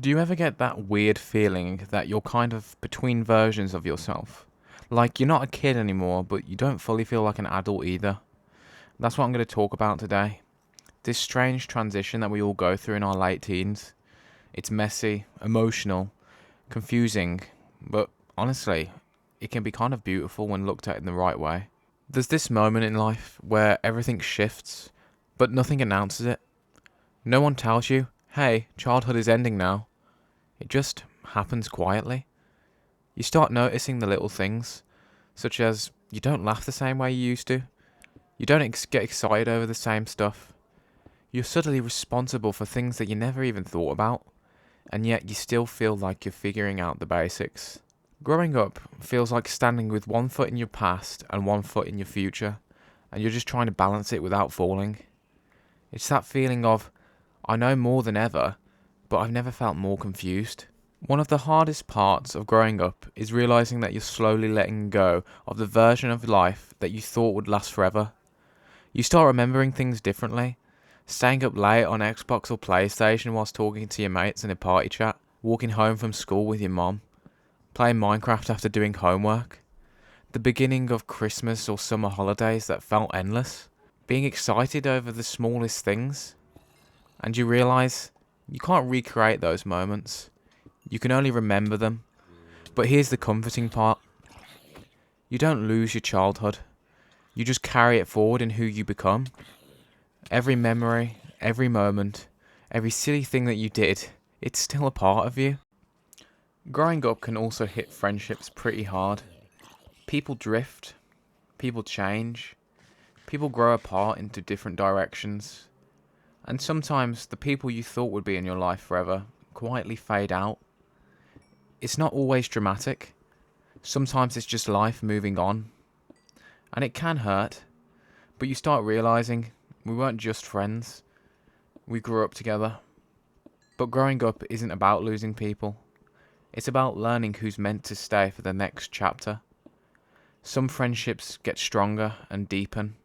Do you ever get that weird feeling that you're kind of between versions of yourself? Like you're not a kid anymore, but you don't fully feel like an adult either. That's what I'm going to talk about today. This strange transition that we all go through in our late teens. It's messy, emotional, confusing, but honestly, it can be kind of beautiful when looked at in the right way. There's this moment in life where everything shifts, but nothing announces it. No one tells you, hey, childhood is ending now. It just happens quietly. You start noticing the little things, such as you don't laugh the same way you used to. You don't get excited over the same stuff. You're suddenly responsible for things that you never even thought about, and yet you still feel like you're figuring out the basics. Growing up feels like standing with one foot in your past and one foot in your future, and you're just trying to balance it without falling. It's that feeling of, I know more than ever, but I've never felt more confused. One of the hardest parts of growing up is realizing that you're slowly letting go of the version of life that you thought would last forever. You start remembering things differently, staying up late on Xbox or PlayStation whilst talking to your mates in a party chat, walking home from school with your mom, playing Minecraft after doing homework, the beginning of Christmas or summer holidays that felt endless, being excited over the smallest things, and you realize you can't recreate those moments. You can only remember them. But here's the comforting part. You don't lose your childhood. You just carry it forward in who you become. Every memory, every moment, every silly thing that you did, it's still a part of you. Growing up can also hit friendships pretty hard. People drift. People change. People grow apart into different directions. And sometimes the people you thought would be in your life forever quietly fade out. It's not always dramatic. Sometimes it's just life moving on. And it can hurt. But you start realizing we weren't just friends. We grew up together. But growing up isn't about losing people. It's about learning who's meant to stay for the next chapter. Some friendships get stronger and deepen.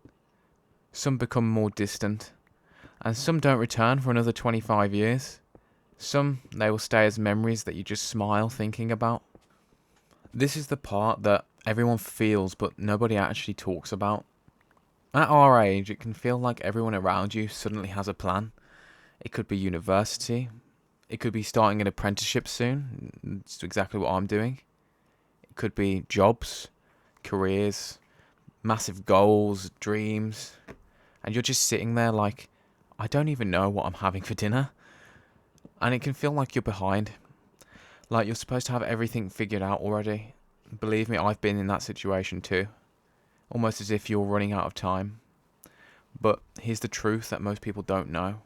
Some become more distant. And some don't return for another 25 years. Some, they will stay as memories that you just smile thinking about. This is the part that everyone feels but nobody actually talks about. At our age, it can feel like everyone around you suddenly has a plan. It could be university. It could be starting an apprenticeship soon. It's exactly what I'm doing. It could be jobs, careers, massive goals, dreams. And you're just sitting there like, I don't even know what I'm having for dinner. And it can feel like you're behind. Like you're supposed to have everything figured out already. Believe me, I've been in that situation too. Almost as if you're running out of time. But here's the truth that most people don't know.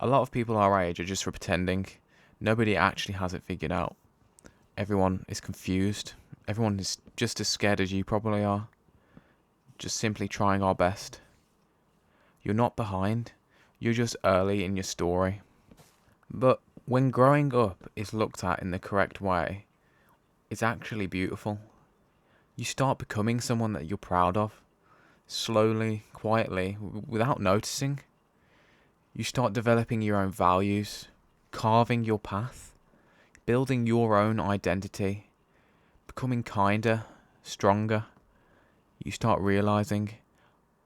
A lot of people our age are just pretending. Nobody actually has it figured out. Everyone is confused. Everyone is just as scared as you probably are. Just simply trying our best. You're not behind. You're just early in your story. But when growing up is looked at in the correct way, it's actually beautiful. You start becoming someone that you're proud of, slowly, quietly, without noticing. You start developing your own values, carving your path, building your own identity, becoming kinder, stronger. You start realizing,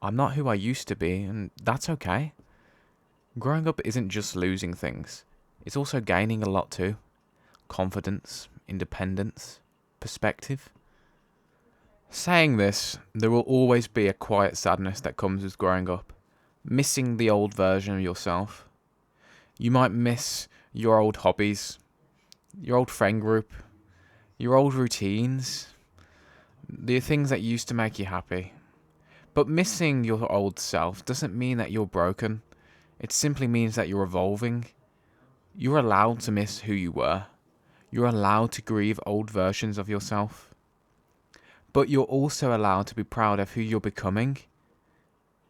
I'm not who I used to be, and that's okay. Growing up isn't just losing things. It's also gaining a lot too. Confidence, independence, perspective. Saying this, there will always be a quiet sadness that comes with growing up. Missing the old version of yourself. You might miss your old hobbies, your old friend group, your old routines, the things that used to make you happy. But missing your old self doesn't mean that you're broken. It simply means that you're evolving. You're allowed to miss who you were. You're allowed to grieve old versions of yourself. But you're also allowed to be proud of who you're becoming.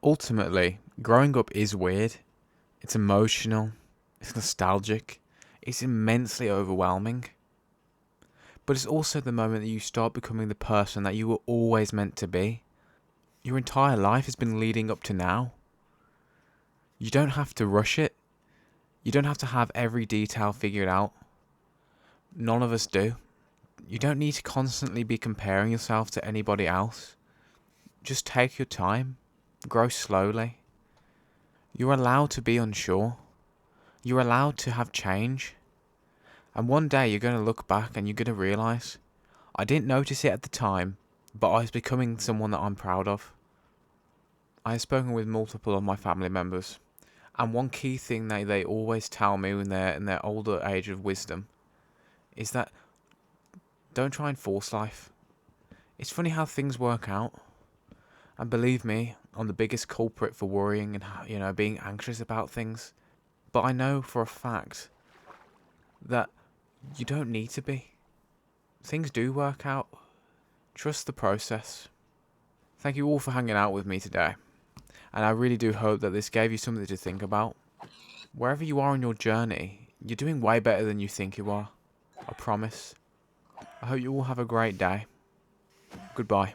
Ultimately, growing up is weird. It's emotional. It's nostalgic. It's immensely overwhelming. But it's also the moment that you start becoming the person that you were always meant to be. Your entire life has been leading up to now. You don't have to rush it. You don't have to have every detail figured out. None of us do. You don't need to constantly be comparing yourself to anybody else. Just take your time. Grow slowly. You're allowed to be unsure. You're allowed to have change. And one day you're going to look back and you're going to realise, I didn't notice it at the time, but I was becoming someone that I'm proud of. I have spoken with multiple of my family members, and one key thing they always tell me in their older age of wisdom is that don't try and force life. It's funny how things work out. And believe me, I'm the biggest culprit for worrying and being anxious about things. But I know for a fact that you don't need to be. Things do work out. Trust the process. Thank you all for hanging out with me today. And I really do hope that this gave you something to think about. Wherever you are in your journey, you're doing way better than you think you are. I promise. I hope you all have a great day. Goodbye.